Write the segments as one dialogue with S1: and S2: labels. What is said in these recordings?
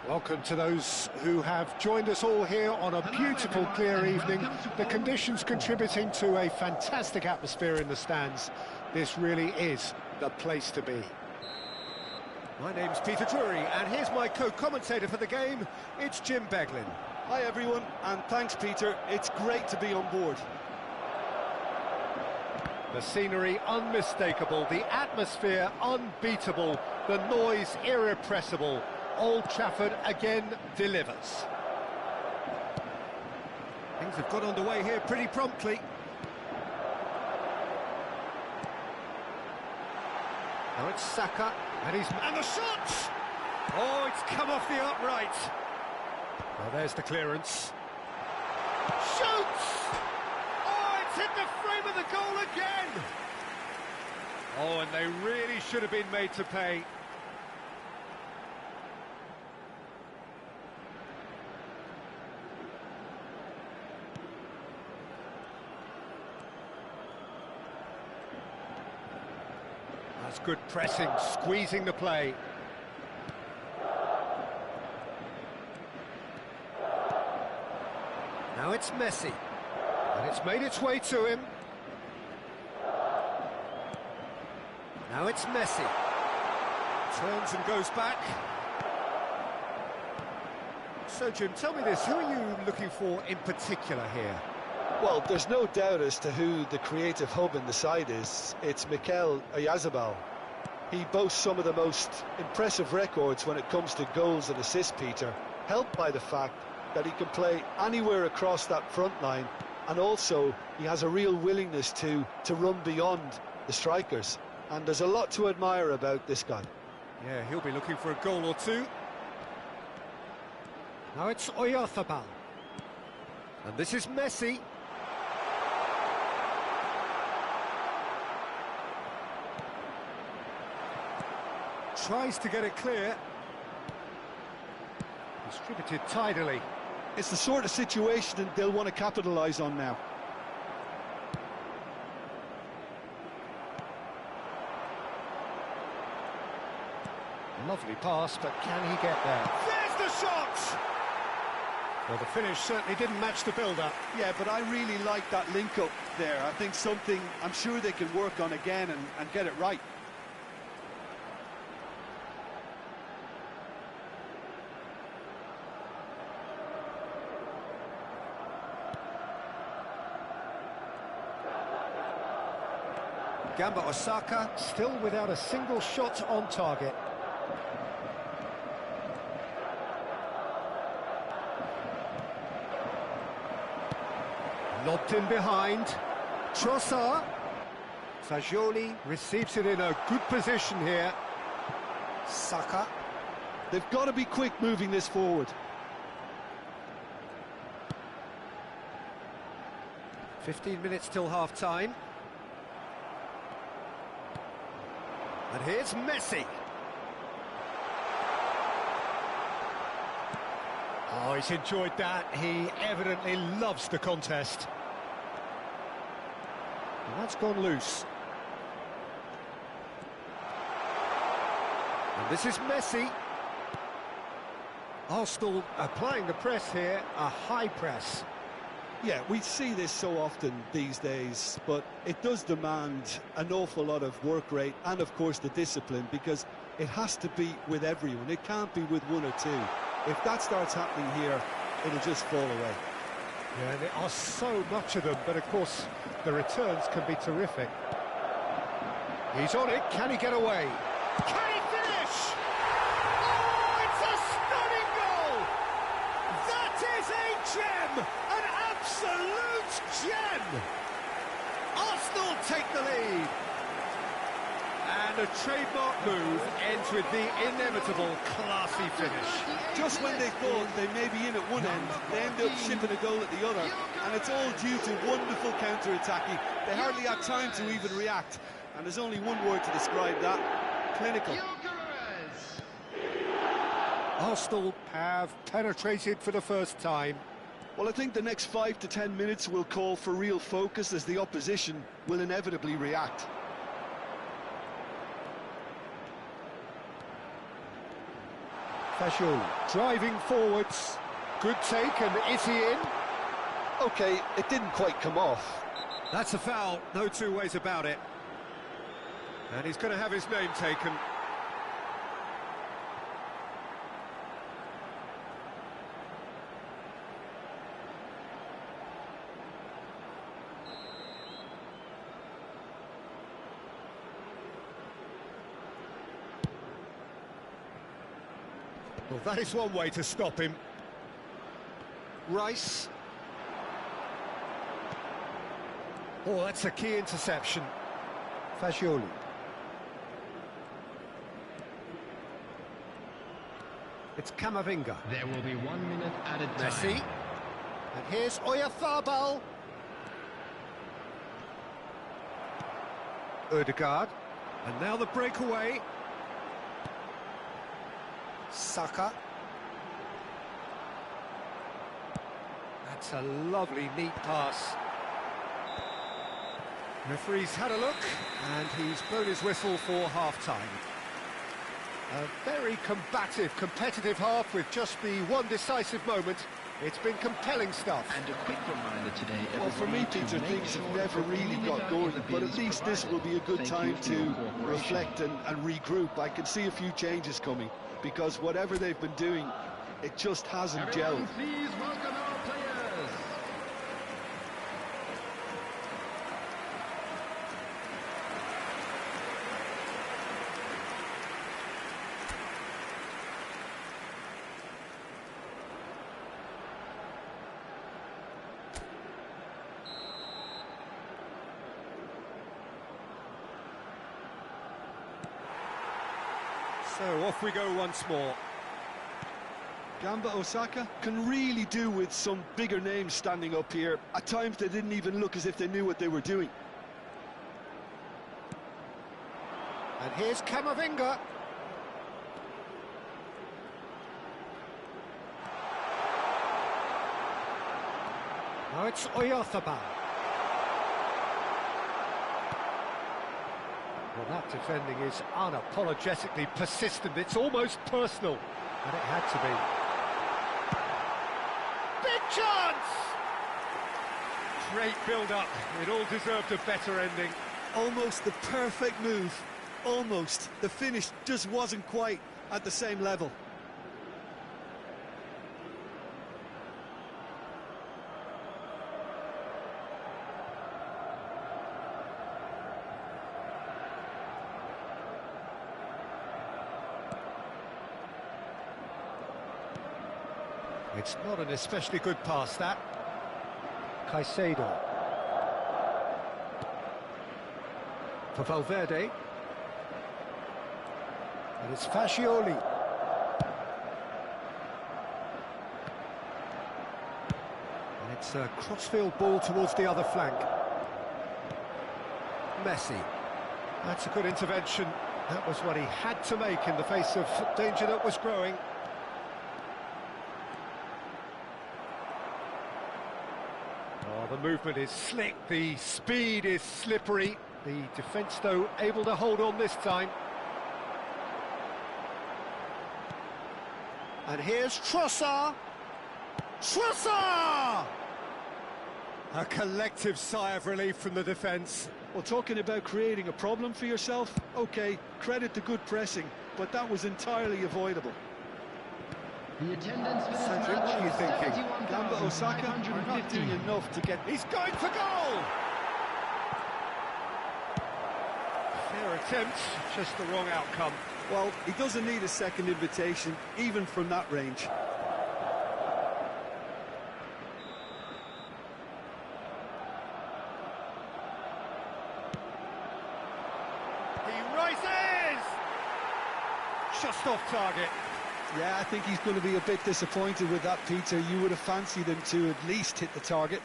S1: Welcome to those who have joined us all here on a beautiful, clear evening. The conditions contributing to a fantastic atmosphere in the stands. This really is the place to be.
S2: My name's Peter Drury, and here's my co-commentator for the game. It's Jim Beglin.
S3: Hi everyone, and thanks Peter. It's great to be on board.
S1: The scenery unmistakable, the atmosphere unbeatable, the noise irrepressible. Old Trafford again delivers.
S2: Things have got underway here pretty promptly. Now it's Saka, and the shot! Oh, it's come off the upright. Well, there's the clearance. Shoots! Oh, it's hit the frame of the goal again! Oh, and they really should have been made to pay. That's good pressing, squeezing the play. Now it's Messi, and it's made its way to him. Now it's Messi. Turns and goes back. So, Jim, tell me this, who are you looking for in particular here?
S3: Well, there's no doubt as to who the creative hub in the side is. It's Mikel Oyarzabal. He boasts some of the most impressive records when it comes to goals and assists, Peter, helped by the fact that he can play anywhere across that front line, and also he has a real willingness to run beyond the strikers. And there's a lot to admire about this guy.
S2: Yeah, he'll be looking for a goal or two.
S1: Now it's Oyarzabal.
S2: And this is Messi. Tries to get it clear.
S1: Distributed tidily.
S3: It's the sort of situation that they'll want to capitalise on now.
S1: Lovely pass, but can he get there?
S2: There's the shot!
S1: Well, the finish certainly didn't match the build-up.
S3: Yeah, but I really like that link-up there. I think something I'm sure they can work on again and get it right.
S2: Gamba Osaka
S1: Still without a single shot on target. Lobbed in behind. Trossard. Fagioli receives it in a good position here. Saka.
S3: They've got to be quick moving this forward.
S1: 15 minutes till half-time. And here's Messi. Oh, he's enjoyed that. He evidently loves the contest. And that's gone loose. And this is Messi. Arsenal applying the press here, a high press.
S3: Yeah, we see this so often these days, but it does demand an awful lot of work rate and, of course, the discipline, because it has to be with everyone. It can't be with one or two. If that starts happening here, it'll just fall away.
S1: Yeah, there are so much of them, but of course the returns can be terrific. He's on it, can he get away? Can he finish? Oh, it's a stunning goal! That is a gem! An absolute gem! Arsenal take the lead. And a trademark move ends with the inevitable classy finish.
S3: Just when they thought they may be in at one end, they end up shipping a goal at the other, and it's all due to wonderful counter-attacking. They hardly had time to even react, and there's only one word to describe that: clinical.
S1: Arsenal have penetrated for the first time.
S3: Well, I think the next 5 to 10 minutes will call for real focus, as the opposition will inevitably react.
S1: Fagioli driving forwards. Good take, and is he in?
S3: OK, it didn't quite come off.
S1: That's a foul, no two ways about it. And he's going to have his name taken. Well, that is one way to stop him. Rice. Oh, that's a key interception. Fagioli. It's Camavinga.
S4: There will be 1 minute added time.
S1: Messi. And here's Oyarzabal. Ødegaard. And now the breakaway. Saka. That's a lovely, neat pass. Referee's had a look, and he's blown his whistle for half-time. A very combative, competitive half with just the one decisive moment. It's been compelling stuff.
S4: And a quick reminder today.
S3: Well, for me, Peter, things have never really got going, but at least this will be a good time to reflect and regroup. I can see a few changes coming, because whatever they've been doing, it just hasn't gelled.
S4: Please welcome our players.
S1: So off we go once more.
S3: Gamba Osaka can really do with some bigger names standing up here. At times they didn't even look as if they knew what they were doing.
S1: And here's Camavinga. Now it's Oyarzabal. Well, that defending is unapologetically persistent. It's almost personal, and it had to be. Big chance! Great build-up. It all deserved a better ending.
S3: Almost the perfect move. Almost. The finish just wasn't quite at the same level.
S1: It's not an especially good pass, that. Caicedo. For Valverde. And it's Fascioli. And it's a crossfield ball towards the other flank. Messi. That's a good intervention. That was what he had to make in the face of danger that was growing. Oh, the movement is slick, the speed is slippery. The defence, though, able to hold on this time. And here's Trossard. Trossard! A collective sigh of relief from the defence.
S3: Well, talking about creating a problem for yourself, OK, credit the good pressing, but that was entirely avoidable.
S4: The attendance for this
S1: Cedric, what are you thinking?
S3: Gamba Osaka are not doing enough to get...
S1: He's going for goal! Fair attempt, just the wrong outcome.
S3: Well, he doesn't need a second invitation, even from that range.
S1: He rises! Just off target.
S3: Yeah, I think he's going to be a bit disappointed with that, Peter. You would have fancied him to at least hit the target.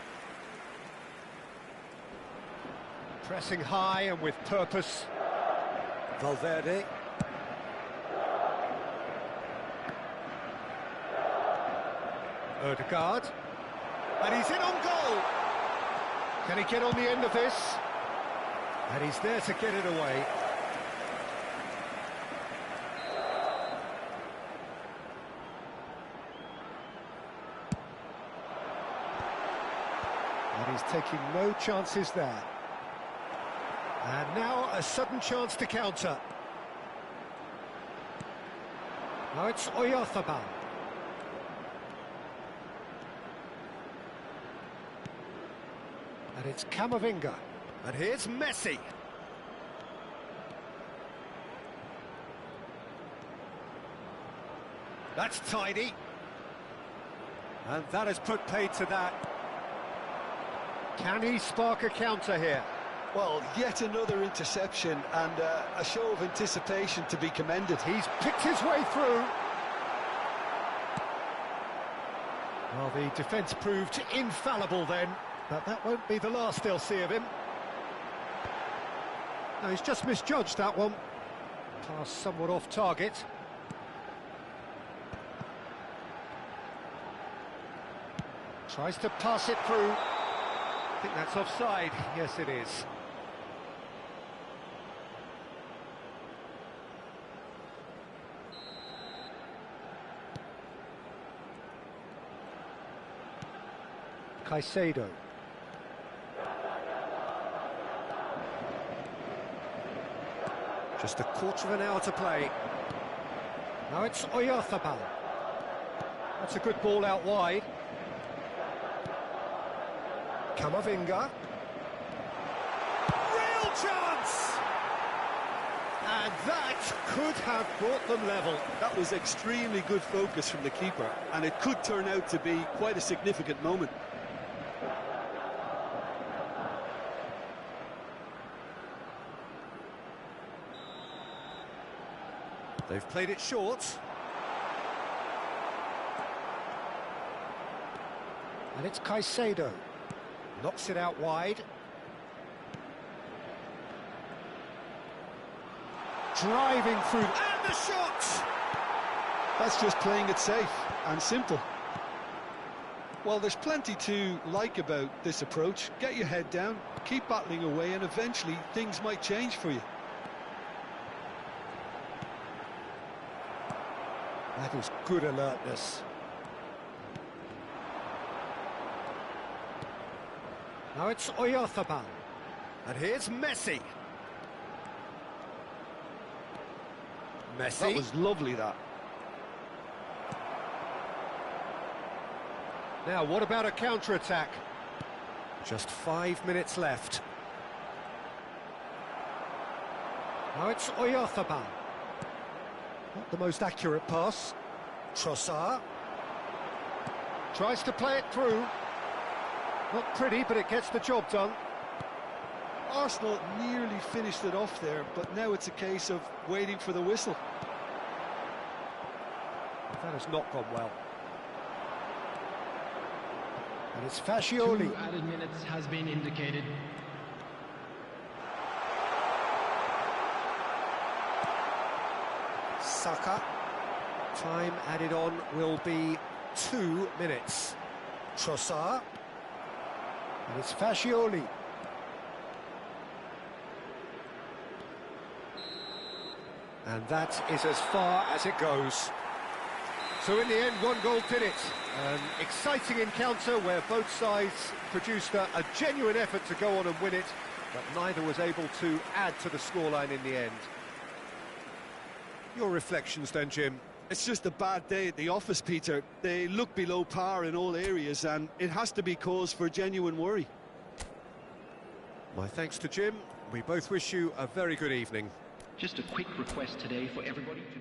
S1: Pressing high and with purpose. Valverde. Ødegaard. And he's in on goal. Can he get on the end of this? And he's there to get it away. And he's taking no chances there. And now a sudden chance to counter. Now it's Oyarzabal. And it's Camavinga. And here's Messi. That's tidy. And that has put paid to that. Can he spark a counter here?
S3: Well, yet another interception and a show of anticipation to be commended.
S1: He's picked his way through. Well, the defence proved infallible then, but that won't be the last they'll see of him. No, he's just misjudged that one. Pass somewhat off target. Tries to pass it through. I think that's offside. Yes, it is. Caicedo. Just a quarter of an hour to play. Now it's Oyarzabal. That's a good ball out wide. Camavinga. Real chance! And that could have brought them level.
S3: That was extremely good focus from the keeper, and it could turn out to be quite a significant moment.
S1: They've played it short. And it's Caicedo. Knocks it out wide. Driving through. And the shot!
S3: That's just playing it safe and simple. Well, there's plenty to like about this approach. Get your head down, keep battling away, and eventually things might change for you.
S1: That is good alertness. Now it's Oyarzabal. And here's Messi. Messi.
S3: That was lovely, that.
S1: Now, what about a counter-attack? Just 5 minutes left. Now it's Oyarzabal. Not the most accurate pass. Trossard. Tries to play it through.
S2: Not pretty, but it gets the job done.
S3: Arsenal nearly finished it off there, but now it's a case of waiting for the whistle.
S2: That has not gone well.
S1: And it's Fascioli.
S4: 2 added minutes has been indicated.
S2: Saka. Time added on will be 2 minutes. Trossard.
S1: And it's Fascioli.
S2: And that is as far as it goes. So in the end, 1 goal did it. An exciting encounter where both sides produced a genuine effort to go on and win it, but neither was able to add to the scoreline in the end. Your reflections then, Jim?
S3: It's just a bad day at the office, Peter. They look below par in all areas, and it has to be cause for genuine worry.
S2: My thanks to Jim. We both wish you a very good evening.
S4: Just a quick request today for everybody to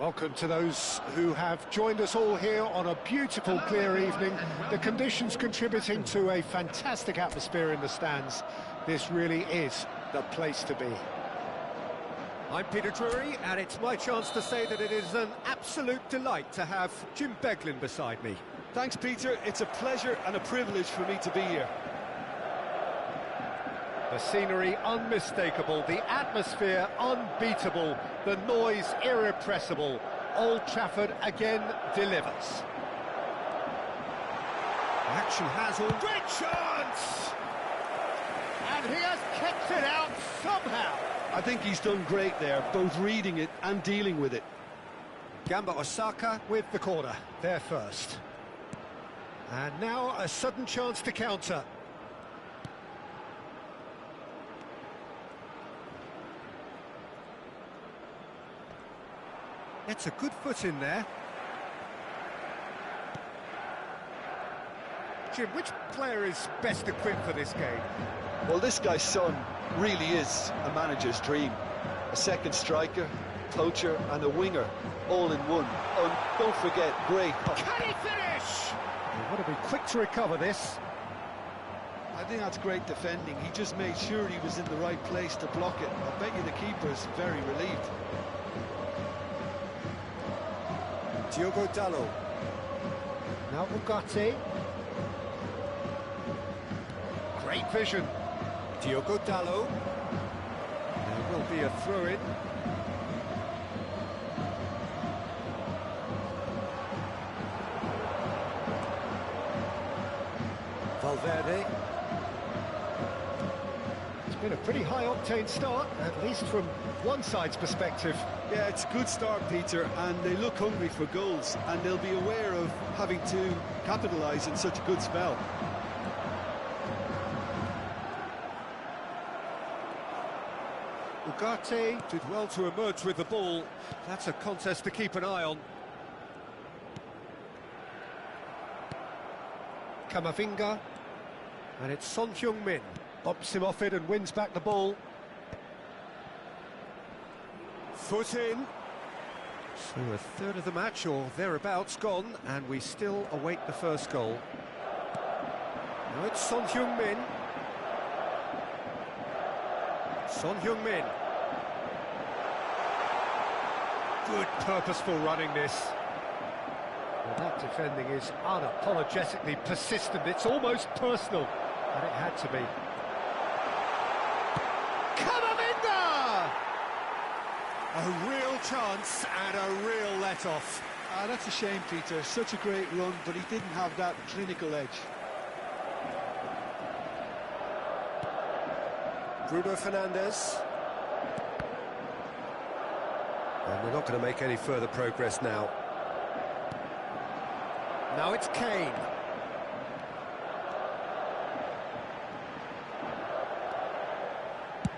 S1: Welcome to those who have joined us all here on a beautiful, clear evening. The conditions contributing to a fantastic atmosphere in the stands. This really is the place to be.
S2: I'm Peter Drury, and it's my chance to say that it is an absolute delight to have Jim Beglin beside me.
S3: Thanks, Peter. It's a pleasure and a privilege for me to be here.
S2: The scenery unmistakable, the atmosphere unbeatable, the noise irrepressible. Old Trafford again delivers. Action has all... Great chance! And he has kept it out somehow.
S3: I think he's done great there, both reading it and dealing with it.
S2: Gamba Osaka with the corner, there first. And now a sudden chance to counter. It's a good foot in there. Jim, which player is best equipped for this game?
S3: Well, this guy's son really is a manager's dream. A second striker, poacher and a winger, all in one. Oh, and don't forget, great...
S2: Can he finish? He want to be quick to recover this.
S3: I think that's great defending. He just made sure he was in the right place to block it. I bet you the keeper's very relieved.
S2: Diogo Dalot. Now Ugarte. Great vision. Diogo Dalot. There will be a throw-in. Valverde. It's been a pretty high-octane start, at least from one side's perspective.
S3: Yeah, it's a good start, Peter, and they look hungry for goals, and they'll be aware of having to capitalise in such a good spell.
S2: Ugarte did well to emerge with the ball. That's a contest to keep an eye on. Camavinga. And it's Son Heung-min. Bumps him off it and wins back the ball. Foot in. So a third of the match, or thereabouts, gone, and we still await the first goal. Now it's Son Heung-min. Son Heung-min. Good purposeful running this. Well, that defending is unapologetically persistent. It's almost personal, and it had to be. Camavinga! A real chance and a real let-off.
S3: That's a shame, Peter. Such a great run, but he didn't have that clinical edge.
S2: Bruno Fernandes. And we're not going to make any further progress now. Now it's Kane.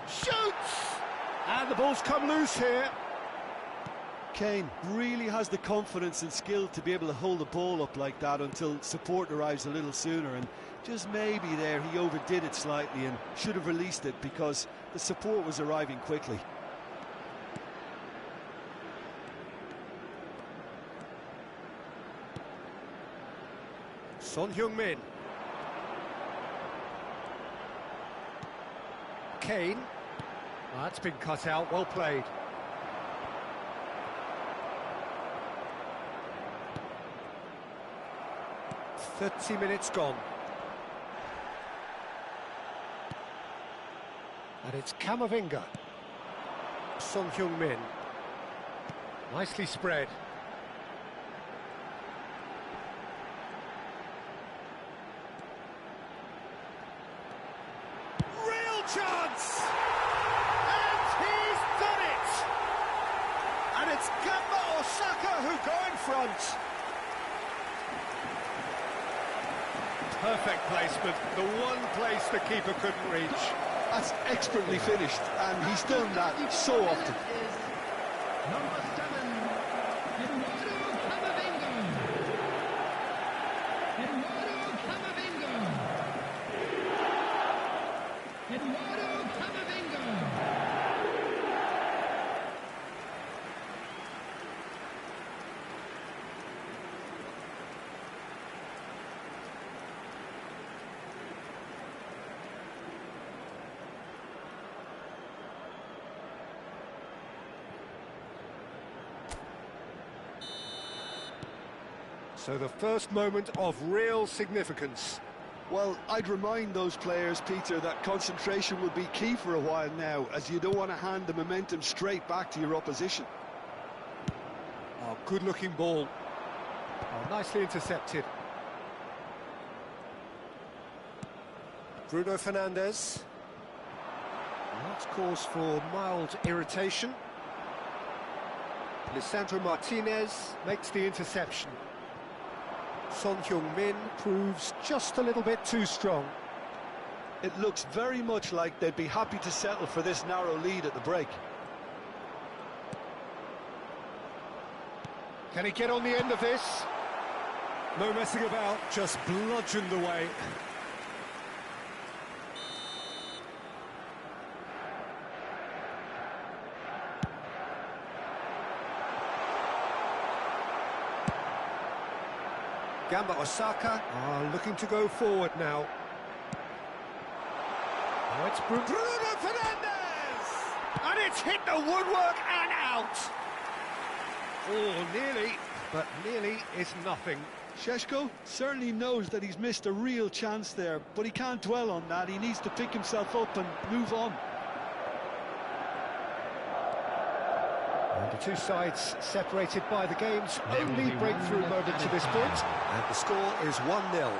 S2: Shoots! And the ball's come loose here.
S3: Kane really has the confidence and skill to be able to hold the ball up like that until support arrives a little sooner, and just maybe there he overdid it slightly and should have released it because the support was arriving quickly.
S2: Son Heung-min. Kane. Oh, that's been cut out, well played. "30 minutes gone. And it's Camavinga. Son Heung-min. Nicely spread. Real chance! And he's done it! And it's Gamba Osaka who go in front. Perfect placement, the one place the keeper couldn't reach.
S3: That's expertly finished, and he's done that so often.
S5: Number 7, Eduardo Camavinga. Eduardo Camavinga. Eduardo Camavinga.
S1: So the first moment of real significance.
S3: Well, I'd remind those players, Peter, that concentration will be key for a while now, as you don't want to hand the momentum straight back to your opposition.
S1: Oh, good-looking ball. Oh, nicely intercepted. Bruno Fernandes. That's cause for mild irritation. Lisandro Martinez makes the interception. Son Heung-min proves just a little bit too strong.
S3: It looks very much like they'd be happy to settle for this narrow lead at the break.
S1: Can he get on the end of this? No messing about, just bludgeoned away. Gamba Osaka are looking to go forward now. Oh, it's Bruno Fernandes! And it's hit the woodwork and out! Oh, nearly, but nearly is nothing.
S3: Šeško certainly knows that he's missed a real chance there, but he can't dwell on that. He needs to pick himself up and move on.
S1: And the two sides separated by the game's only breakthrough moment to this point. And the score is 1-0.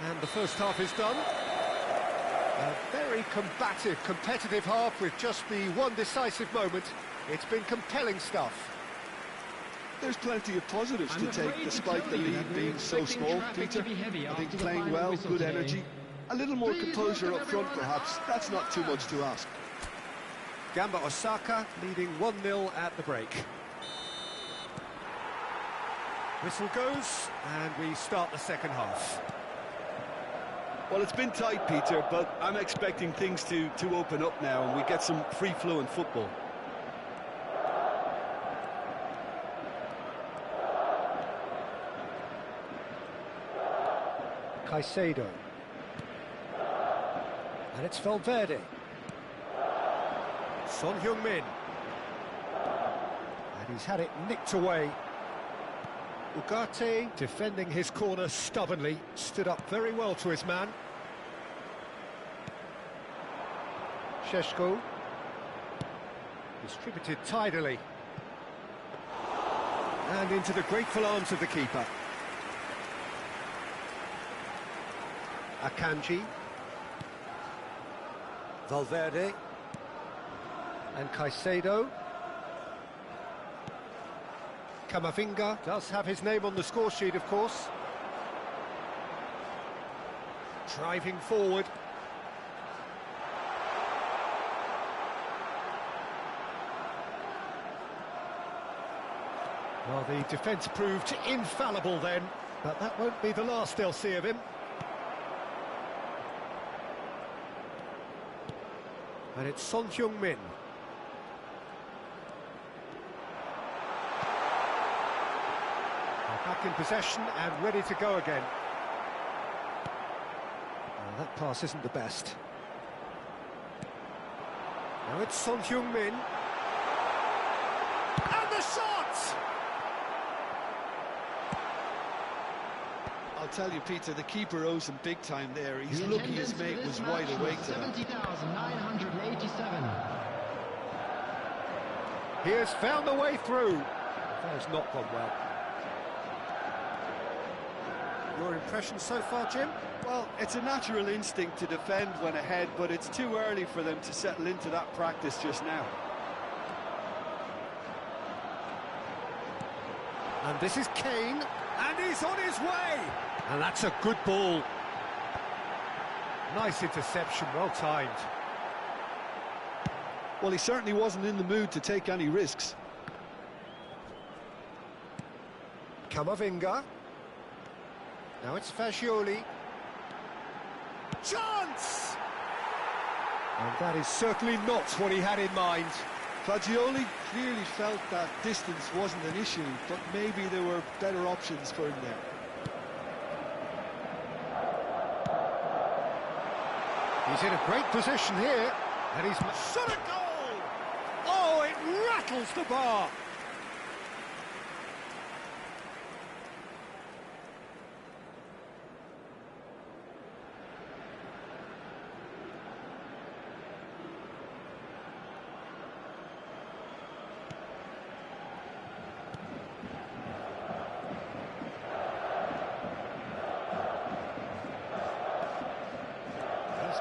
S1: And the first half is done. A very combative, competitive half with just the one decisive moment. It's been compelling stuff.
S3: There's plenty of positives to take, despite the lead being so small, Peter. I think playing well, good energy. A little more composure up front, perhaps. That's not too much to ask.
S1: Gamba Osaka leading 1-0 at the break. Whistle goes, and we start the second half.
S3: Well, it's been tight, Peter, but I'm expecting things to open up now, and we get some free-flowing football.
S1: Caicedo. And it's Valverde. Son Heung-min. And he's had it nicked away. Ugarte, defending his corner stubbornly, stood up very well to his man. Šeško. Distributed tidily. And into the grateful arms of the keeper. Akanji, Valverde, and Caicedo. Camavinga does have his name on the score sheet, of course. Driving forward. Well, the defence proved infallible then, but that won't be the last they'll see of him. And it's Son Heung-min. Back in possession and ready to go again. Oh, that pass isn't the best. Now it's Son Heung-min. And the shot!
S3: I'll tell you, Peter, the keeper owes him big time there. He's lucky his mate was wide awake to that.
S5: 70,987.
S1: He has found the way through. That has not gone well. Your impression so far, Jim?
S3: Well, it's a natural instinct to defend when ahead, but it's too early for them to settle into that practice just now.
S1: And this is Kane, and he's on his way! And that's a good ball. Nice interception, well timed.
S3: Well, he certainly wasn't in the mood to take any risks.
S1: Camavinga. Now it's Fagioli. Chance! And that is certainly not what he had in mind.
S3: Fagioli clearly felt that distance wasn't an issue, but maybe there were better options for him there.
S1: He's in a great position here, and he's shot a goal! Oh, it rattles the bar!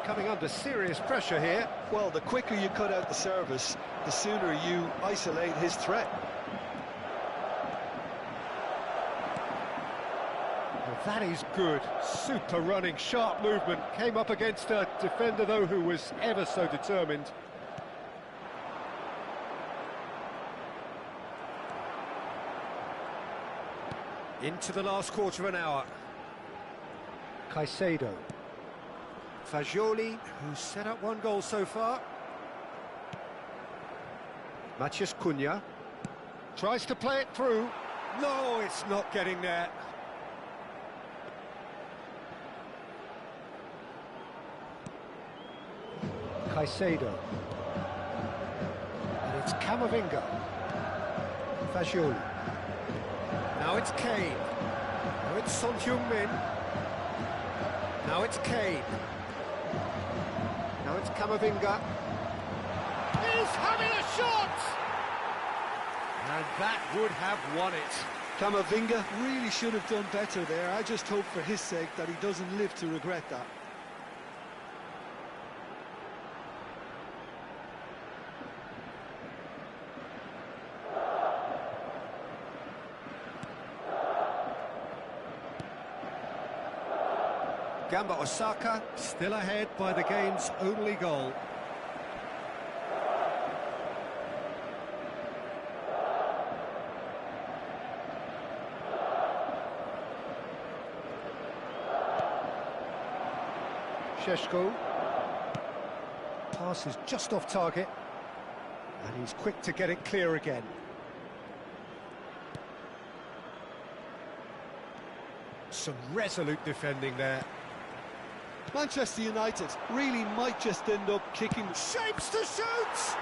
S1: Coming under serious pressure here.
S3: Well, the quicker you cut out the service, the sooner you isolate his threat.
S1: Well, that is good. Super running, sharp movement. Came up against a defender, though, who was ever so determined. Into the last quarter of an hour. Caicedo. Fagioli, who's set up one goal so far. Matheus Cunha tries to play it through. No, it's not getting there. Caicedo. And it's Camavinga. Fagioli. Now it's Kane. Now it's Son Heung-min. Now it's Kane. Now it's Camavinga. He's having a shot! And that would have won it.
S3: Camavinga really should have done better there. I just hope for his sake that he doesn't live to regret that.
S1: Gamba Osaka still ahead by the game's only goal. Šeško. Pass is just off target. And he's quick to get it clear again. Some resolute defending there.
S3: Manchester United really might just end up kicking.
S1: Shapes to shoot!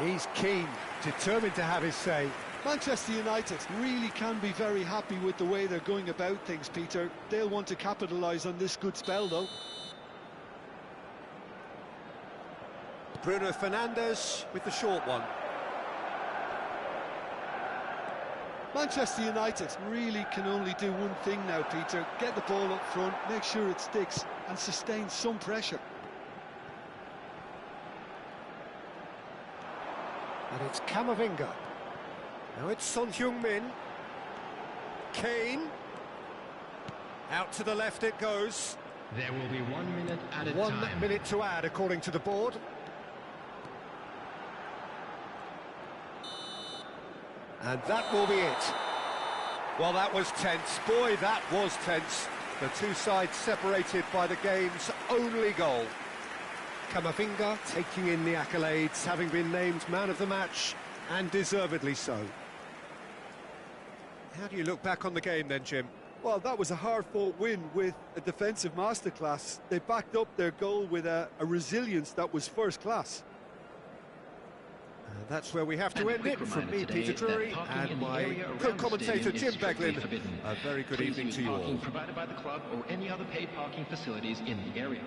S1: He's keen, determined to have his say.
S3: Manchester United really can be very happy with the way they're going about things, Peter. They'll want to capitalise on this good spell, though.
S1: Bruno Fernandes with the short one.
S3: Manchester United really can only do one thing now, Peter. Get the ball up front, make sure it sticks, and sustain some pressure.
S1: And it's Camavinga. Now it's Son Heung-min. Kane. Out to the left it goes.
S4: There will be 1 minute added time.
S1: 1 minute to add, according to the board. And that will be it. Well, that was tense. Boy, that was tense. The two sides separated by the game's only goal. Camavinga taking in the accolades, having been named man of the match, and deservedly so. How do you look back on the game then, Jim?
S3: Well, that was a hard-fought win with a defensive masterclass. They backed up their goal with a resilience that was first class.
S1: That's where we have to end it. From me, Peter Drury, and my co-commentator, Jim Beglin. A very good evening to you all.
S4: Parking provided by the club or any other paid parking facilities in the area.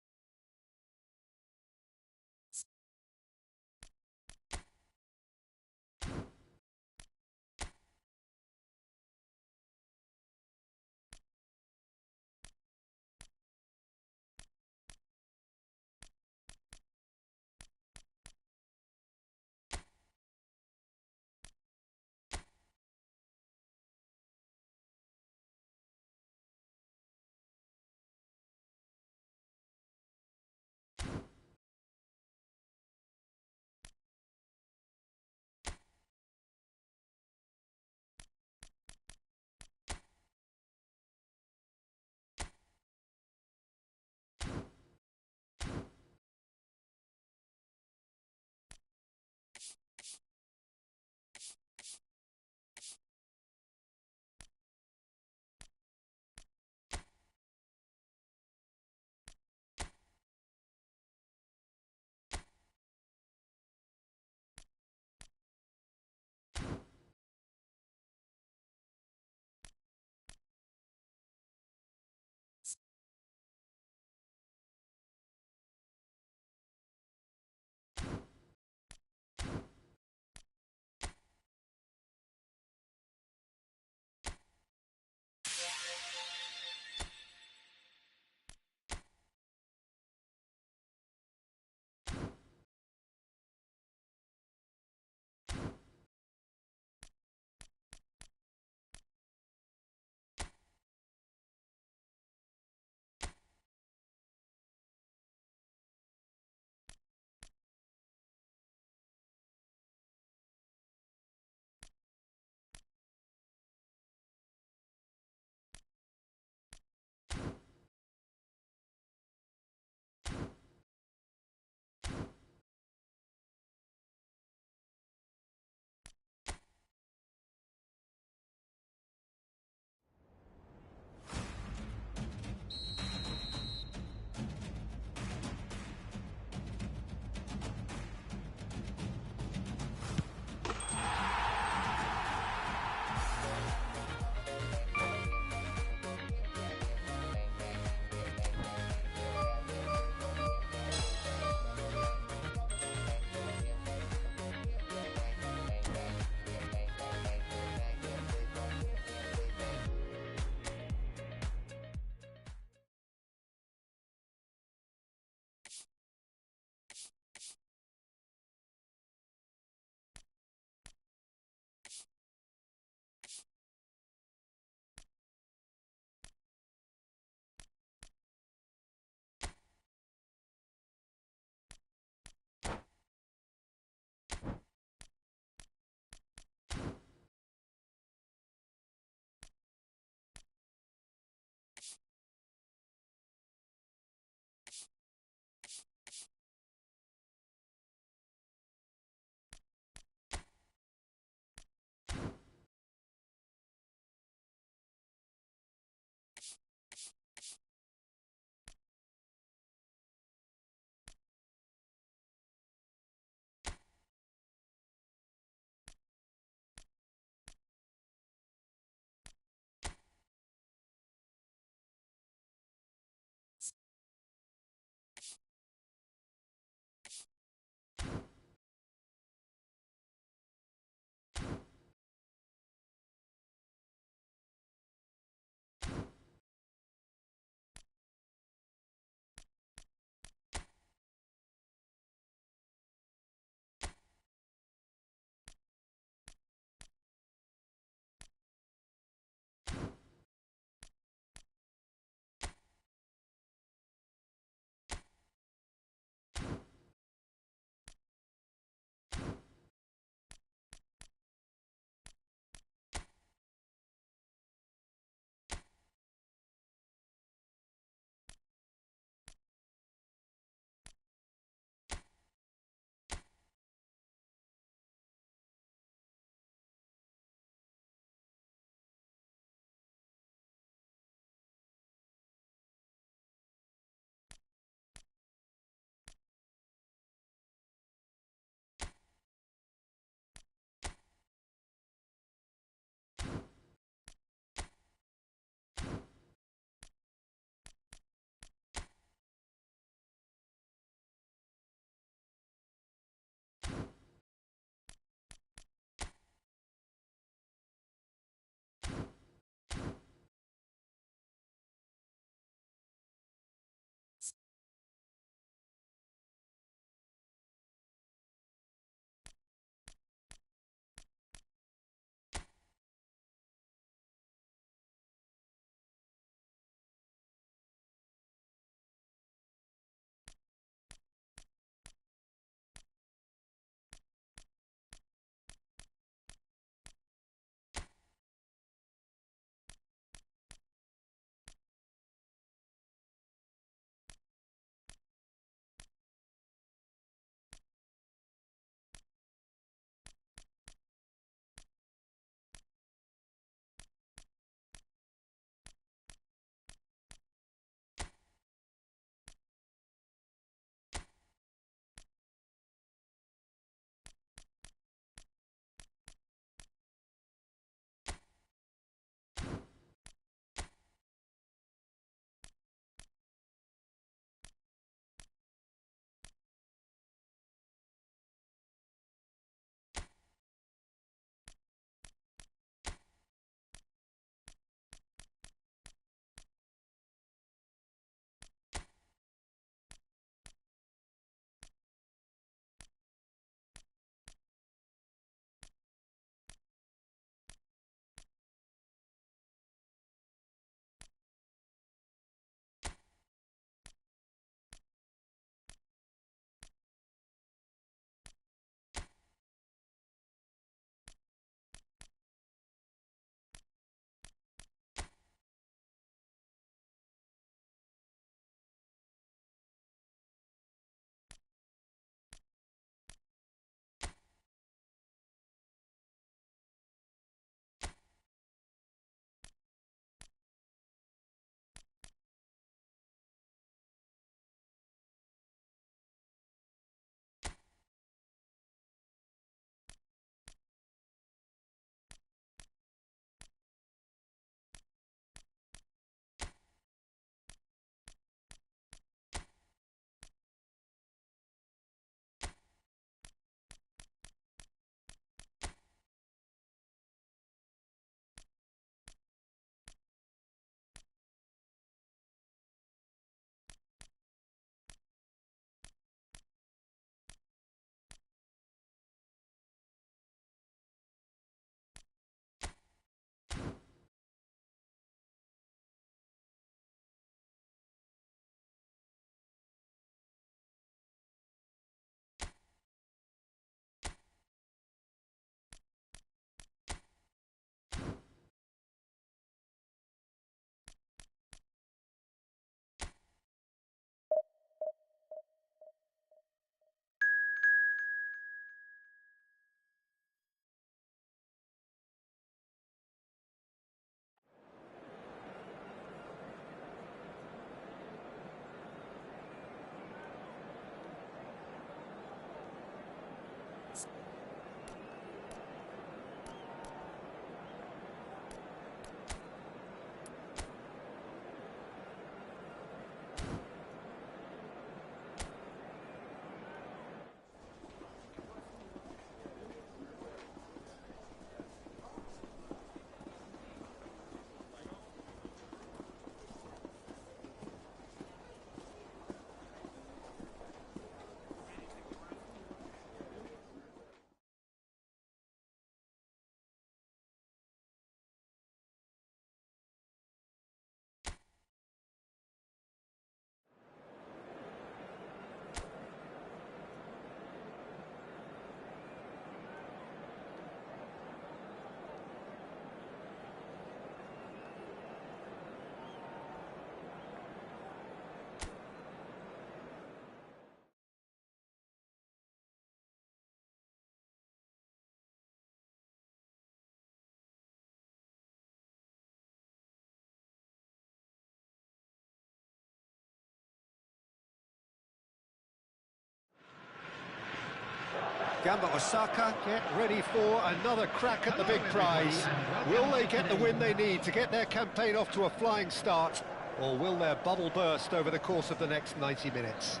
S2: Gamba Osaka get ready for another crack at the big prize. Will they get the win they need to get their campaign off to a flying start, or will their bubble burst over the course of the next 90 minutes?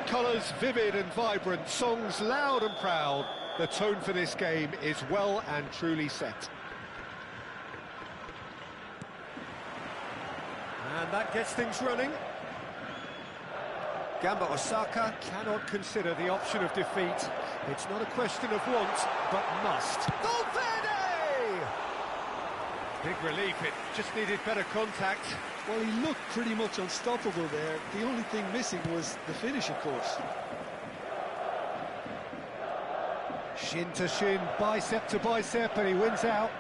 S2: Colours vivid and vibrant, songs loud and proud. The tone for this game is well and truly set. And that gets things running. Gamba Osaka cannot consider the option of defeat. It's not a question of want, but must. Valverde! Big relief, it just needed better contact.
S3: Well, he looked pretty much unstoppable there. The only thing missing was the finish, of course.
S2: Shin to shin, bicep to bicep, and he wins out.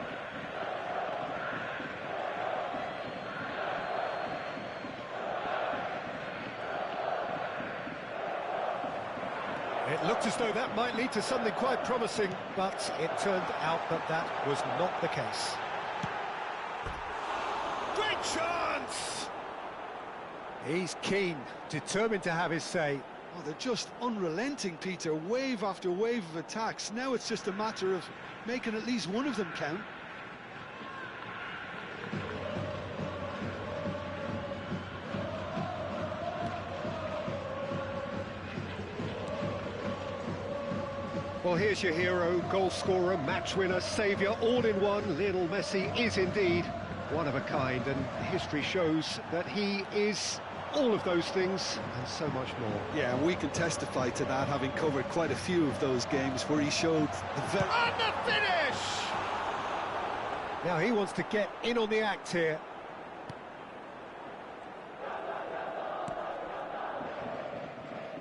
S2: It looked as though that might lead to something quite promising, but it turned out that that was not the case. Great chance! He's keen, determined to have his say.
S3: Oh, they're just unrelenting, Peter. Wave after wave of attacks. Now it's just a matter of making at least one of them count.
S2: Well, here's your hero, goal scorer, match winner, saviour, all in one. Lionel Messi is indeed one of a kind, and history shows that he is all of those things and so much more.
S3: Yeah, and we can testify to that, having covered quite a few of those games where he showed the very...
S2: And the finish! Now he wants to get in on the act here.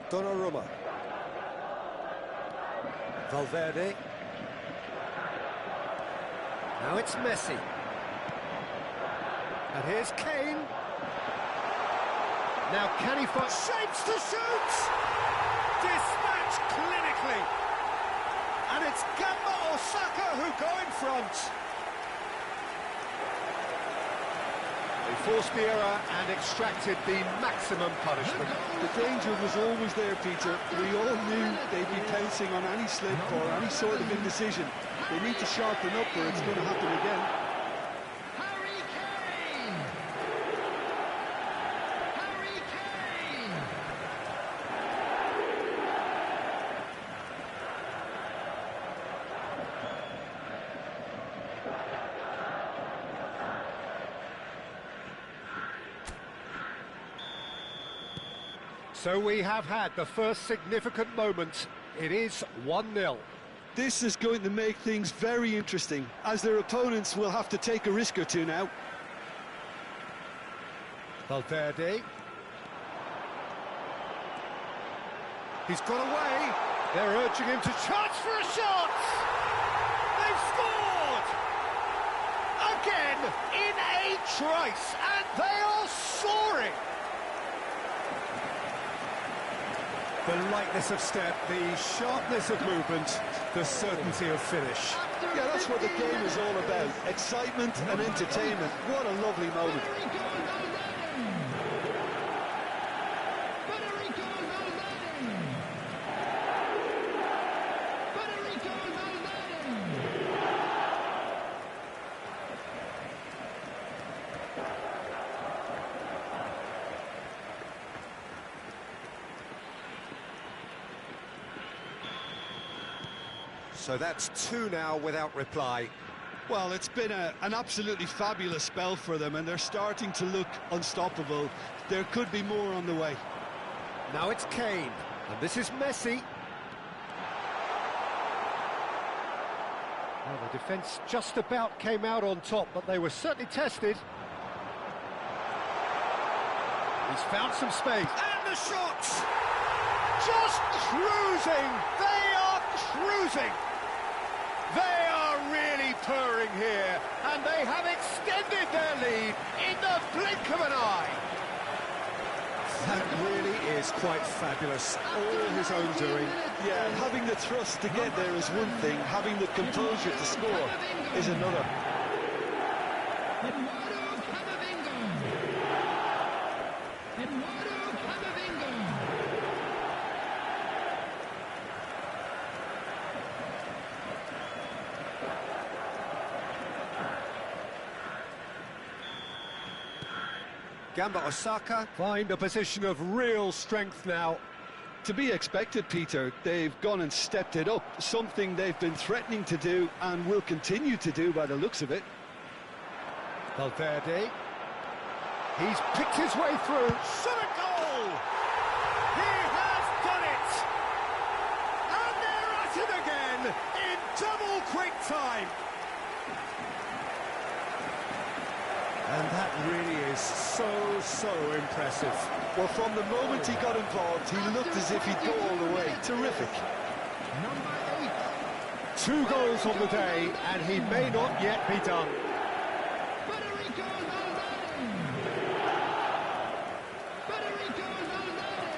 S2: Donnarumma. Valverde. Now it's Messi. And here's Kane. Now can he find shapes to shoot? Dispatched clinically. And it's Gamba Osaka who go in front. They forced the error and extracted the maximum punishment.
S3: The danger was always there, Peter. We all knew they'd be pouncing on any slip or any sort of indecision. They need to sharpen up or it's going to happen again.
S5: Harry Kane! Harry Kane!
S2: So we have had the first significant moment. It is 1-0.
S3: This is going to make things very interesting, as their opponents will have to take a risk or two now.
S2: Valverde. He's got away. They're urging him to charge for a shot. They've scored! Again, in a trice, and they are soaring. The lightness of step, the sharpness of movement, the certainty of finish.
S3: Yeah, that's what the game is all about. Excitement and entertainment. What a lovely moment.
S5: Federico Valverde! Federico Valverde!
S2: So that's 2 now without reply.
S3: Well, it's been an absolutely fabulous spell for them, and they're starting to look unstoppable. There could be more on the way.
S2: Now it's Kane, and this is Messi. Well, the defence just about came out on top, but they were certainly tested. He's found some space. And the shots! Just cruising! They are cruising! They are really purring here, and they have extended their lead in the blink of an eye. That really is quite fabulous, all his own doing.
S3: Yeah, having the thrust to get there is one thing, having the composure to score is another.
S5: Eduardo Camavinga! Eduardo Camavinga!
S2: Gamba Osaka find a position of real strength now.
S3: To be expected, Peter. They've gone and stepped it up, something they've been threatening to do and will continue to do by the looks of it.
S1: Valverde. He's picked his way through.
S2: Shot a goal! He has done it! And they're at it again in double quick time. And that really is so impressive.
S3: Well, from the moment he got involved, he looked as if he'd go all the way. Terrific.
S5: Number 8.
S1: 2 goals on the day, and he may not yet be done.
S5: Federico Valverde. Federico Valverde.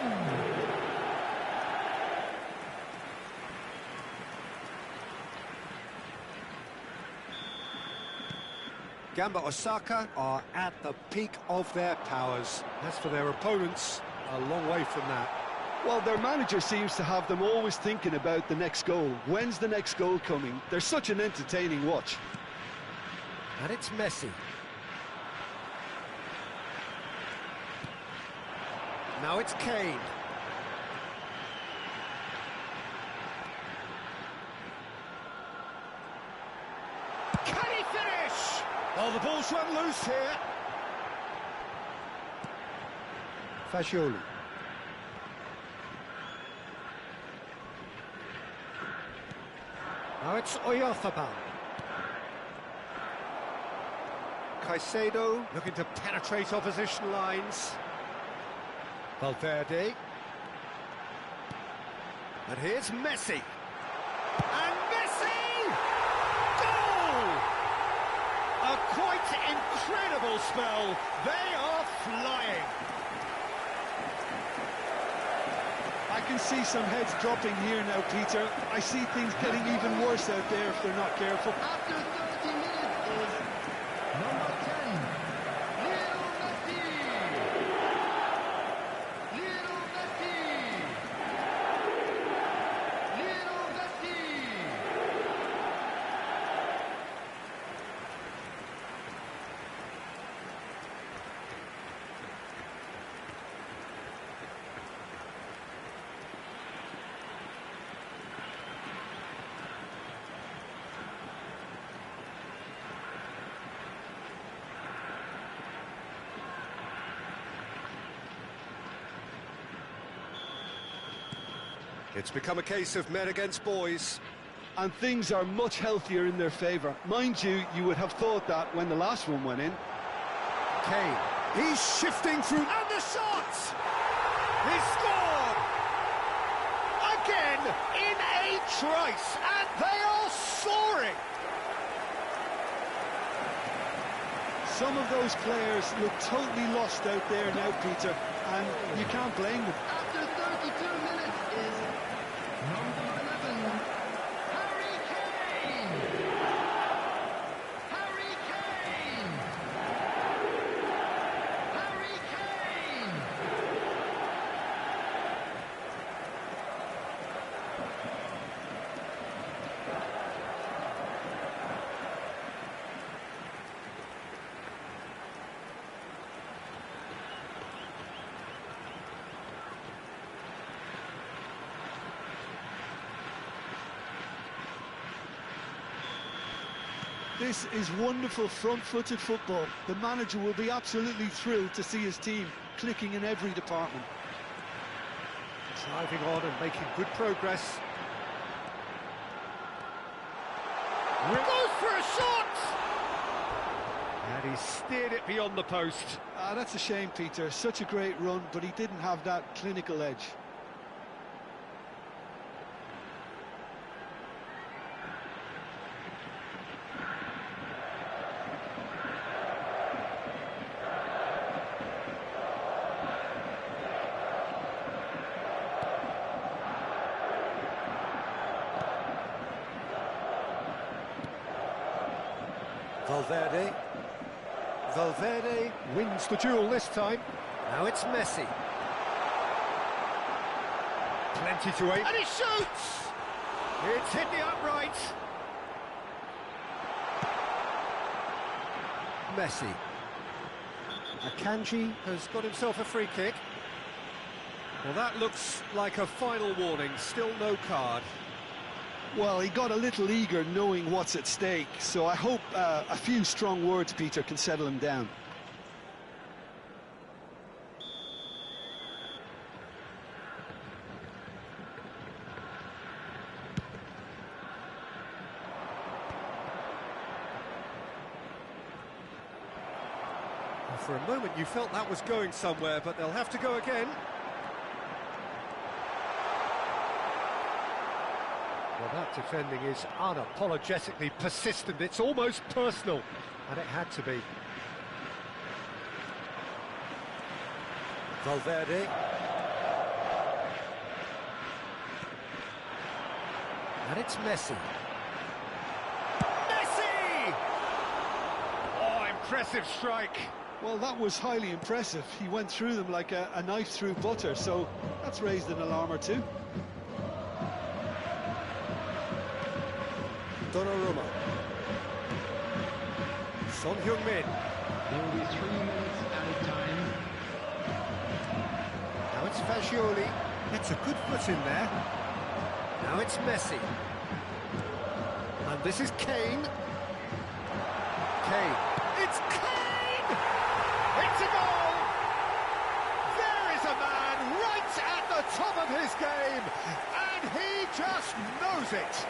S2: Gamba Osaka are at the peak of their powers.
S1: As for their opponents, a long way from that.
S3: Well, their manager seems to have them always thinking about the next goal. When's the next goal coming? They're such an entertaining watch.
S2: And it's Messi. Now it's Kane. Can he finish? Oh, the ball's run loose here.
S1: Fagioli.
S2: Now it's Oyarzabal. Caicedo looking to penetrate opposition lines.
S1: Valverde.
S2: And here's Messi. And Messi! Goal! A quite incredible spell. They are flying.
S3: I can see some heads dropping here now, Peter. I see things getting even worse out there if they're not careful.
S5: After 30 minutes is number 10. Lionel Messi. Lionel Messi. Lionel Messi.
S2: It's become a case of men against boys.
S3: And things are much healthier in their favour. Mind you, you would have thought that when the last one went in.
S2: Kane, he's shifting through, and the shot! He scored! Again, in a trice, and they are soaring!
S3: Some of those players look totally lost out there now, Peter, and you can't blame them.
S5: After 32 minutes is number 11. Harry Kane. Harry Kane. Harry Kane.
S3: This is wonderful front-footed football. The manager will be absolutely thrilled to see his team clicking in every department.
S1: Driving on and making good progress.
S2: Goes for a shot!
S1: And he steered it beyond the post.
S3: That's a shame, Peter. Such a great run, but he didn't have that clinical edge.
S2: Valverde.
S1: Valverde wins the duel this time.
S2: Now it's Messi.
S1: Plenty to aim.
S2: And he shoots! It's hit the upright. Messi. Akanji has got himself a free kick. Well, that looks like a final warning, still no card.
S3: Well, he got a little eager knowing what's at stake, so I hope a few strong words, Peter, can settle him down.
S2: For a moment you felt that was going somewhere, but they'll have to go again. Well, that defending is unapologetically persistent. It's almost personal, and it had to be. Valverde. And it's Messi. Messi! Oh, impressive strike.
S3: Well, that was highly impressive. He went through them like a knife through butter, so that's raised an alarm or two.
S2: Donnarumma. Son Heung-min.
S4: There will be 3 minutes added time.
S2: Now it's Fagioli. It's a good foot in there. Now it's Messi. And this is Kane. Kane. It's Kane! It's a goal! There is a man right at the top of his game, and he just knows it.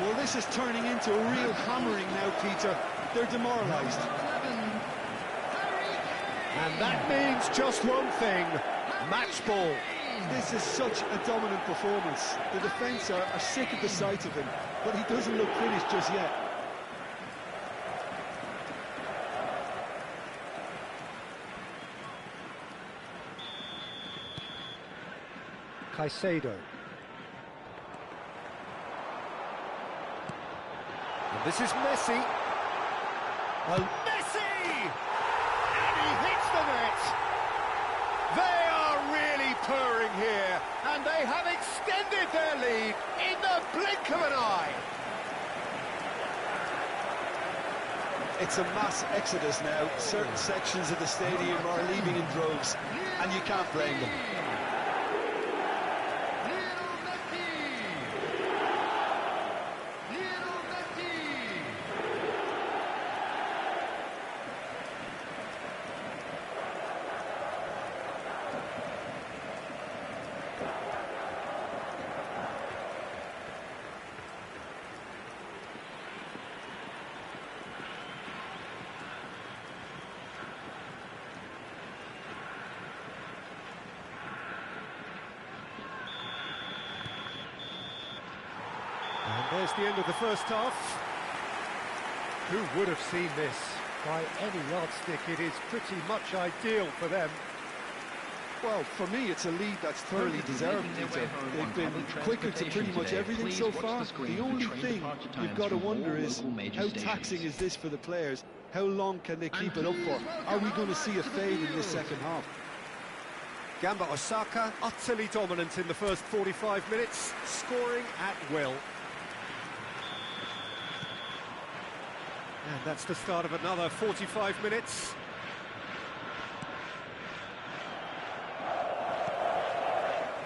S3: Well, this is turning into a real hammering now, Peter. They're demoralised.
S2: And that means just one thing, match ball.
S3: This is such a dominant performance. The defence are sick of the sight of him, but he doesn't look finished just yet.
S2: Caicedo. And this is Messi. Oh, Messi! And he hits the net. They are really purring here, and they have extended their lead in the blink of an eye.
S3: It's a mass exodus now. Certain sections of the stadium are leaving in droves, and you can't blame them.
S2: And there's the end of the first half. Who would have seen this? By any yardstick, it is pretty much ideal for them.
S3: Well, for me, it's a lead that's thoroughly deserved, Peter. They've been quicker to pretty much everything so far. The only thing you've got to wonder is, how taxing is this for the players? How long can they keep it up for? Are we going to see a fade in this second half?
S2: Gamba Osaka, utterly dominant in the first 45 minutes, scoring at will. And that's the start of another 45 minutes.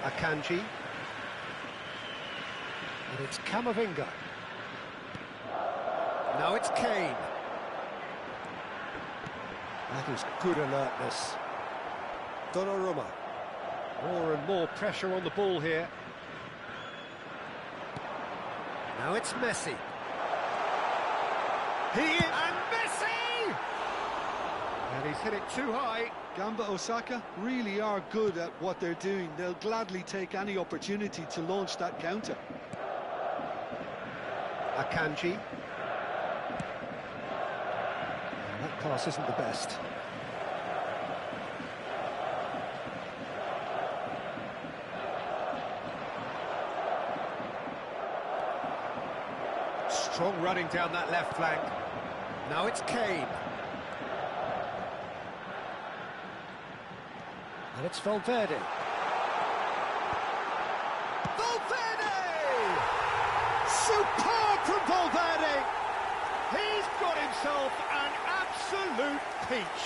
S2: Akanji. And it's Camavinga. Now it's Kane. That is good alertness. Donnarumma. More and more pressure on the ball here. Now it's Messi. And Messi! And he's hit it too high.
S3: Gamba Osaka really are good at what they're doing. They'll gladly take any opportunity to launch that counter.
S2: Akanji. And that pass isn't the best. Strong running down that left flank. Now it's Kane. And it's Valverde. Valverde! Superb from Valverde! He's got himself an absolute peach.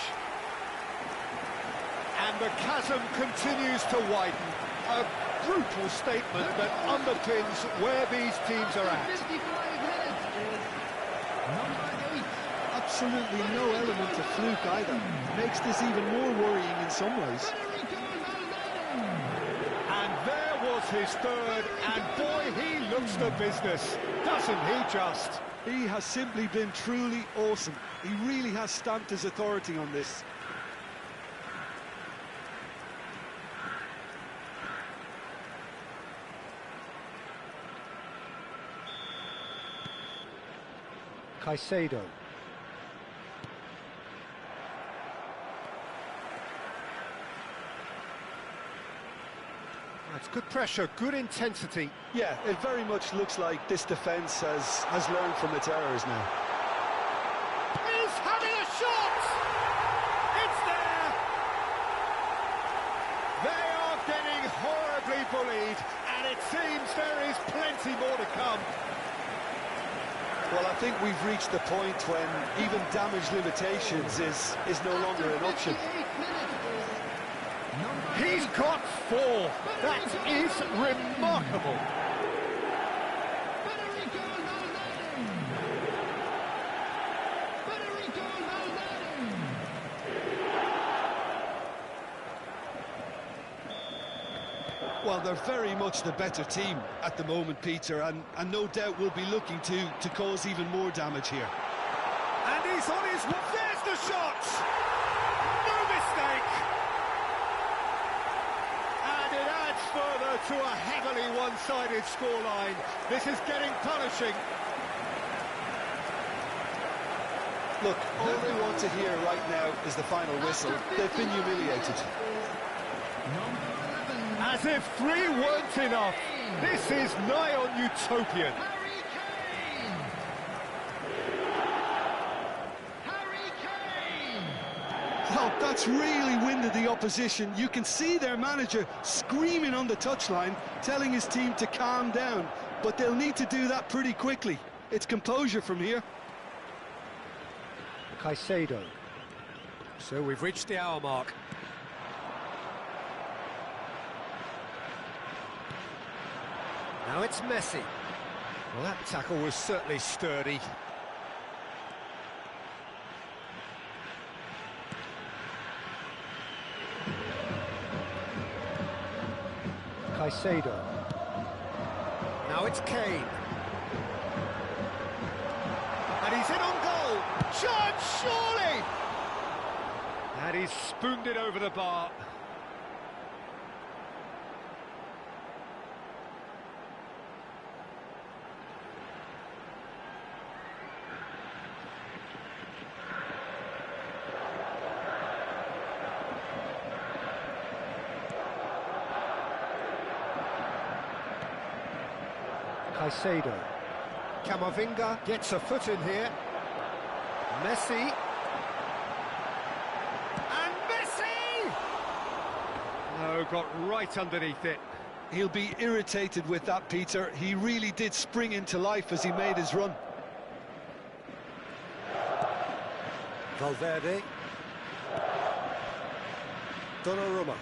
S2: And the chasm continues to widen. A brutal statement that underpins where these teams are at.
S5: 55 minutes is number 8.
S3: Absolutely no element of fluke either. Makes this even more worrying in some ways.
S5: Federico Valverde.
S2: And there was his third, and boy, he looks the business, doesn't he just?
S3: He has simply been truly awesome. He really has stamped his authority on this.
S1: Caicedo. That's good pressure, good intensity.
S3: Yeah, it very much looks like this defence has learned from its errors now.
S2: He's having a shot! It's there! They are getting horribly bullied, and it seems there is plenty more to come.
S3: Well, I think we've reached the point when even damage limitations is no longer an option.
S5: 58 minutes is number
S2: He's
S5: 8.
S2: got 4. That is remarkable.
S5: Federico Valverde. Federico Valverde.
S3: Well, they're very much the better team at the moment, Peter, and no doubt will be looking to cause even more damage here.
S2: And he's on his way. There's the shot! No mistake! And it adds further to a heavily one-sided scoreline. This is getting punishing.
S3: Look, all they want to hear right now is the final whistle. They've been humiliated.
S5: Number 11.
S2: As if 3 weren't enough. This is nigh on utopian.
S5: Harry Kane. Harry Kane.
S3: Oh, that's really winded the opposition. You can see their manager screaming on the touchline, telling his team to calm down. But they'll need to do that pretty quickly. It's composure from here.
S1: Caicedo.
S2: So we've reached the hour mark. Now it's Messi. Well, that tackle was certainly sturdy.
S1: Caicedo.
S2: Now it's Kane. And he's in on goal. Chance, surely! And he's spooned it over the bar.
S1: Caicedo.
S2: Camavinga gets a foot in here. Messi. And Messi! No, got right underneath it.
S3: He'll be irritated with that, Peter. He really did spring into life as he made his run.
S2: Valverde. Donnarumma.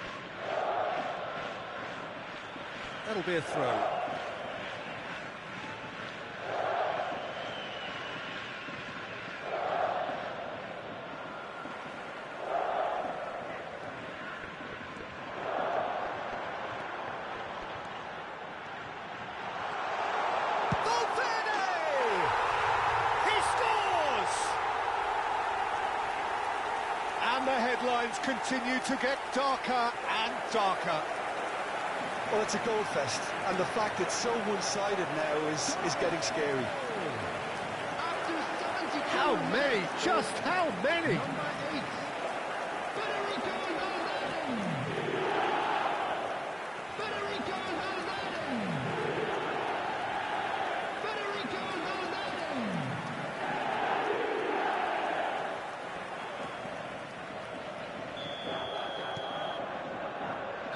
S2: That'll be a throw. And the headlines continue to get darker and darker.
S3: Well, it's a goal fest, and the fact it's so one-sided now is getting scary.
S5: After 72
S2: How many? Just how many?
S5: Number 8. Federico Valverde. Federico Valverde. Federico Valverde.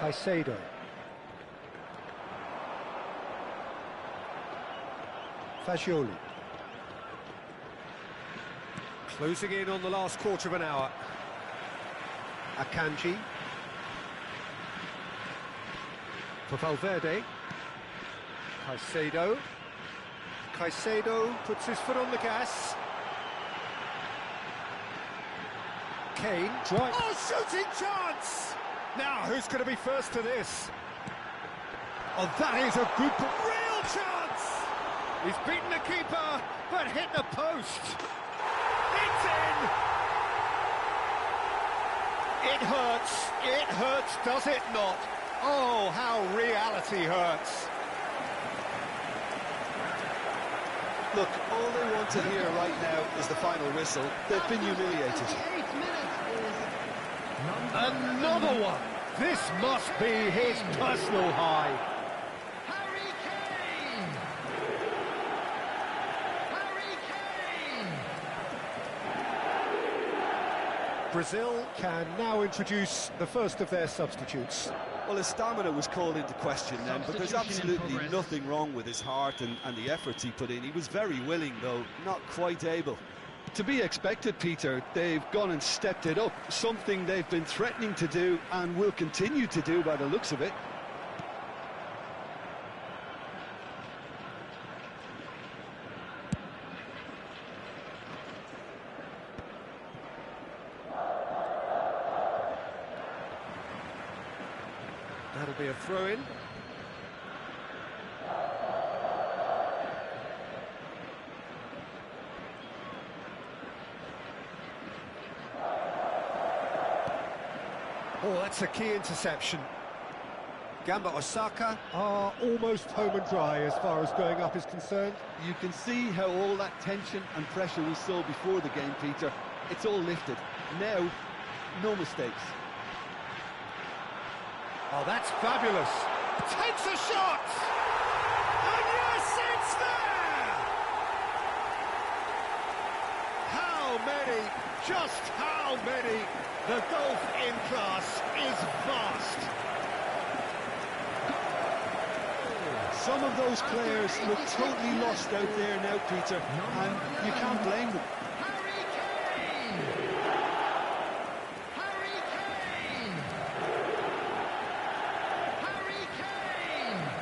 S1: Caicedo. Fagioli.
S2: Closing in on the last quarter of an hour. Akanji. For Valverde. Caicedo. Caicedo puts his foot on the gas. Kane. Right. Oh, shooting chance! Now, who's going to be first to this? Oh, that is a good... Real chance! He's beaten the keeper, but hit the post. It's in! It hurts, does it not? Oh, how reality hurts.
S3: Look, all they want to hear right now is the final whistle. They've been humiliated.
S5: 28 minutes is
S2: Another one! This must be his personal high.
S5: Harry Kane! Harry Kane!
S1: Brazil can now introduce the first of their substitutes.
S6: Well, his stamina was called into question then, but there's
S4: Substitution in
S6: absolutely
S4: progress.
S6: nothing wrong with his heart and the efforts he put in. He was very willing, though, not quite able.
S3: To be expected, Peter, they've gone and stepped it up, something they've been threatening to do and will continue to do by the looks of it.
S2: That'll be a throw-in. Oh, that's a key interception. Gamba Osaka
S1: Are almost home and dry as far as going up is concerned.
S3: You can see how all that tension and pressure we saw before the game, Peter, it's all lifted. Now, no mistakes.
S2: Oh, that's fabulous. Takes a shot! And yes, it's there! How many, just how many? The gulf in class is vast.
S3: Some of those players look totally lost out there now, Peter, and you can't blame them.
S5: Harry Kane! Harry Kane! Harry Kane!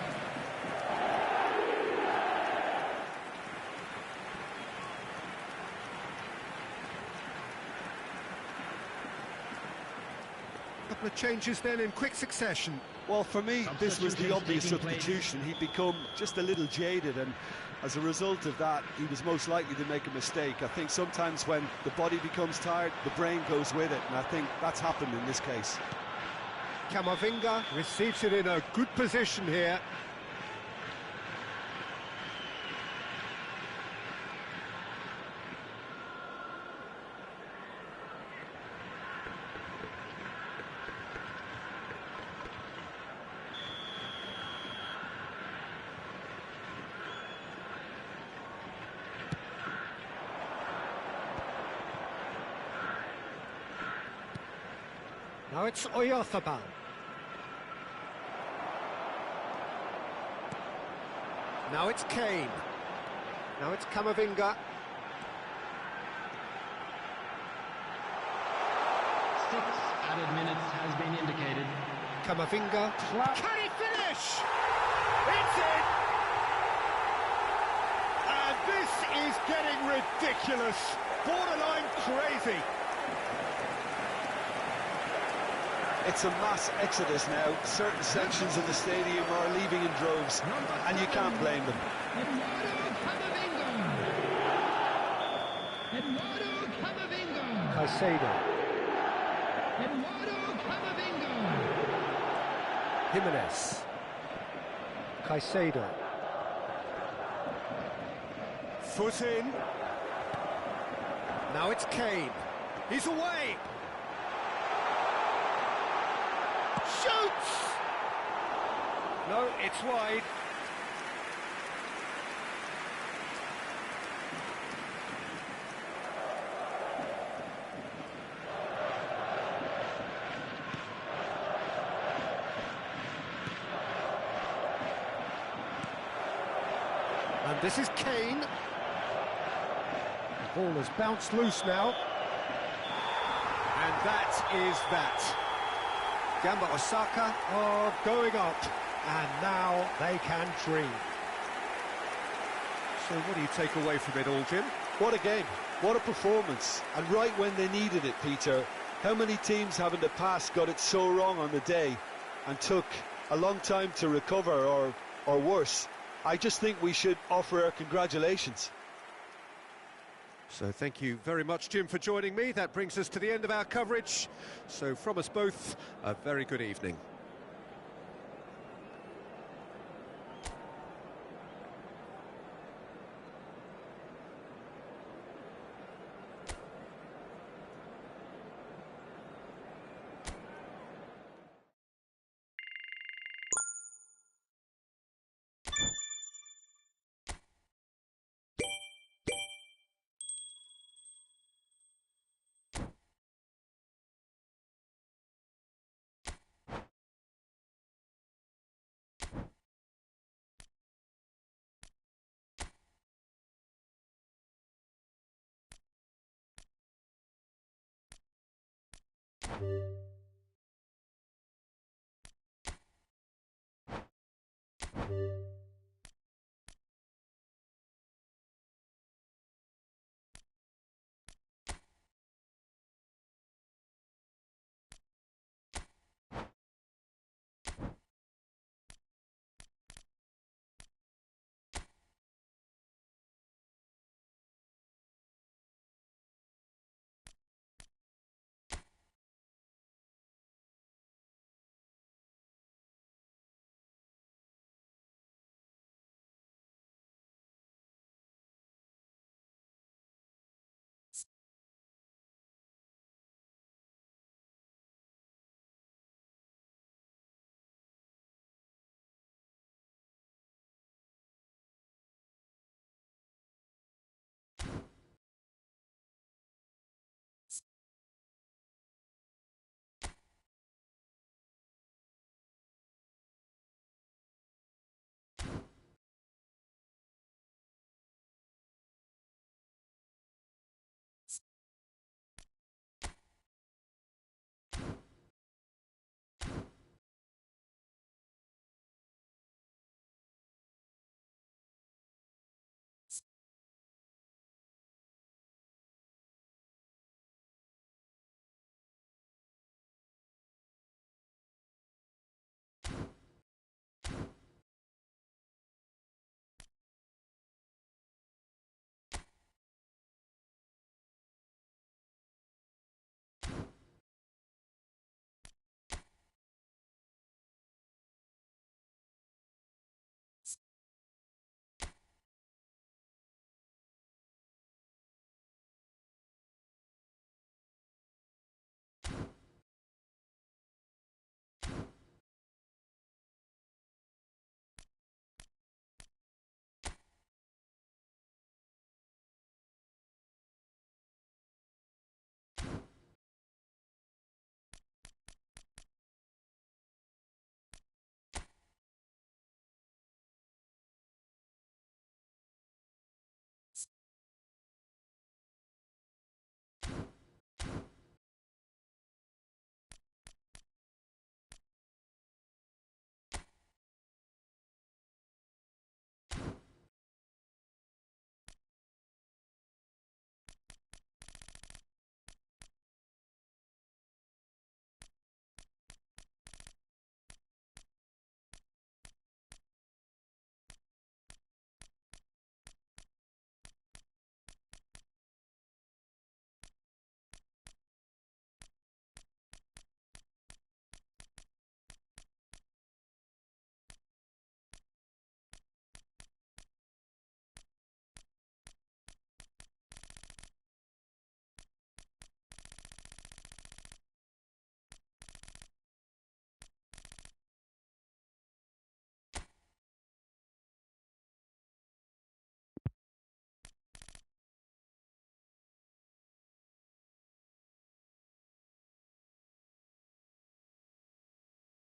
S2: Couple of changes then in quick succession.
S6: Well, for me, this was the
S4: Substitutions
S6: obvious
S4: taking place.
S6: substitution. He'd become just a little jaded, and as a result of that, he was most likely to make a mistake. I think sometimes when the body becomes tired, the brain goes with it, and I think that's happened in this case.
S2: Camavinga receives it in a good position here. Now it's Oyarzabal. Now it's Kane. Now it's Camavinga.
S4: 6 added minutes has been indicated.
S2: Camavinga. Can he finish? It's in! And this is getting ridiculous. Borderline crazy.
S6: It's a mass exodus now. Certain sections of the stadium are leaving in droves, and you can't blame them.
S5: Eduardo Camavinga! Eduardo Camavinga!
S2: Caicedo.
S5: Eduardo Camavinga!
S2: Jimenez. Caicedo. Foot in. Now it's Kane. He's away. Shoots! No, it's wide. And this is Kane.
S1: Ball has bounced loose now.
S2: And that is that. Gamba Osaka are going up.
S1: And now they can dream.
S2: So what do you take away from it all, Jim?
S3: What a game, what a performance, and right when they needed it, Peter. How many teams have in the past got it so wrong on the day and took a long time to recover, or worse? I just think we should offer our congratulations.
S2: So thank you very much, Jim, for joining me. That brings us to the end of our coverage. So from us both, a very good evening.